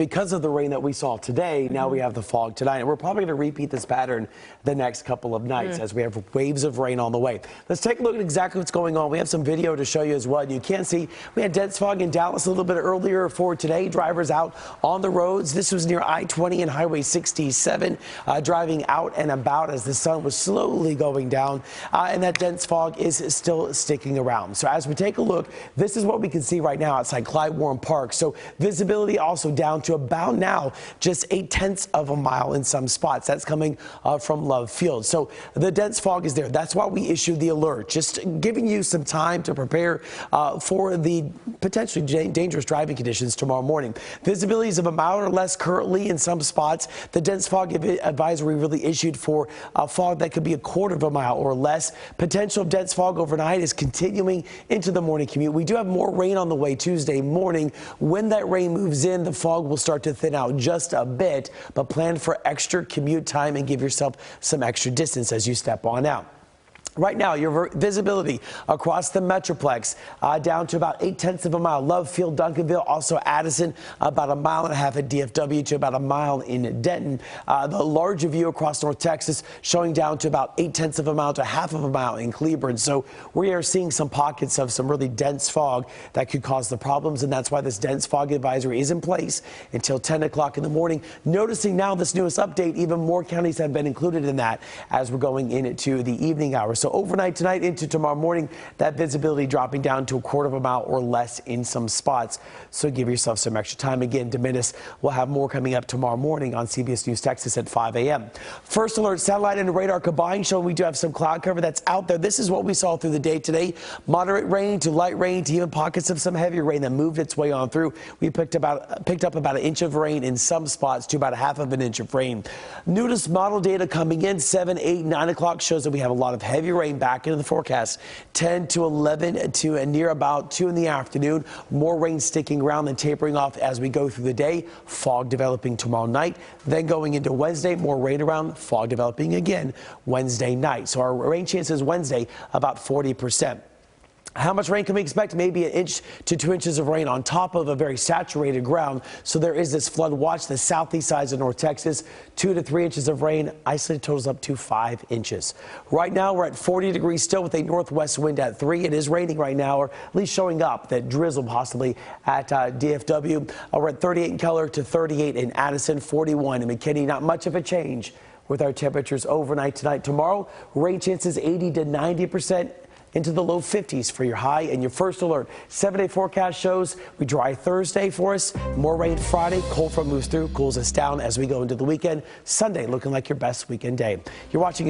Because of the rain that we saw today, now we have the fog tonight, and we're probably going to repeat this pattern the next couple of nights as we have waves of rain on the way. Let's take a look at exactly what's going on. We have some video to show you as well. You can see we had dense fog in Dallas a little bit earlier for today. Drivers out on the roads. This was near I-20 and Highway 67, driving out and about as the sun was slowly going down, and that dense fog is still sticking around. So as we take a look, this is what we can see right now outside Clyde Warren Park. So visibility also down to about now just 0.8 of a mile in some spots. That's coming from Love Field. So the dense fog is there. That's why we issued the alert, just giving you some time to prepare for the potentially dangerous driving conditions tomorrow morning. Visibility is of a mile or less currently in some spots. The dense fog advisory really issued for fog that could be 1/4 of a mile or less. Potential of dense fog overnight is continuing into the morning commute. We do have more rain on the way Tuesday morning. When that rain moves in, the fog will start to thin out just a bit, but plan for extra commute time and give yourself some extra distance as you step on out. Right now, your visibility across the Metroplex down to about 0.8 of a mile. Love Field, Duncanville, also Addison, about 1.5 miles at DFW to about 1 mile in Denton. The larger view across North Texas showing down to about 0.8 of a mile to 1/2 of a mile in Cleburne. So we are seeing some pockets of some really dense fog that could cause the problems, and that's why this dense fog advisory is in place until 10 o'clock in the morning. Noticing now this newest update, even more counties have been included in that as we're going into the evening hours. So overnight tonight into tomorrow morning, that visibility dropping down to 1/4 of a mile or less in some spots. So give yourself some extra time. Again, Dominus will have more coming up tomorrow morning on CBS News Texas at 5 a.m. First alert, satellite and radar combined showing we do have some cloud cover that's out there. This is what we saw through the day today. Moderate rain to light rain to even pockets of some heavy rain that moved its way on through. We picked up about 1 inch of rain in some spots to about 1/2 of an inch of rain. Newest model data coming in 7, 8, 9 o'clock shows that we have a lot of heavy rain back into the forecast. 10 to 11 to near about 2 in the afternoon. More rain sticking around and tapering off as we go through the day. Fog developing tomorrow night. Then going into Wednesday, more rain around. Fog developing again Wednesday night. So our rain chances Wednesday about 40%. How much rain can we expect? Maybe 1 inch to 2 inches of rain on top of a very saturated ground. So there is this flood watch. The southeast sides of North Texas, 2 to 3 inches of rain. Isolated totals up to 5 inches. Right now we're at 40 degrees still with a northwest wind at 3. It is raining right now, or at least showing up that drizzle possibly at DFW. We're at 38 in Keller to 38 in Addison, 41 in McKinney. Not much of a change with our temperatures overnight tonight. Tomorrow, rain chances 80 to 90%. Into the low 50s for your high and your first alert. 7-day forecast shows we dry Thursday for us, more rain Friday, cold front moves through, cools us down as we go into the weekend. Sunday looking like your best weekend day. You're watching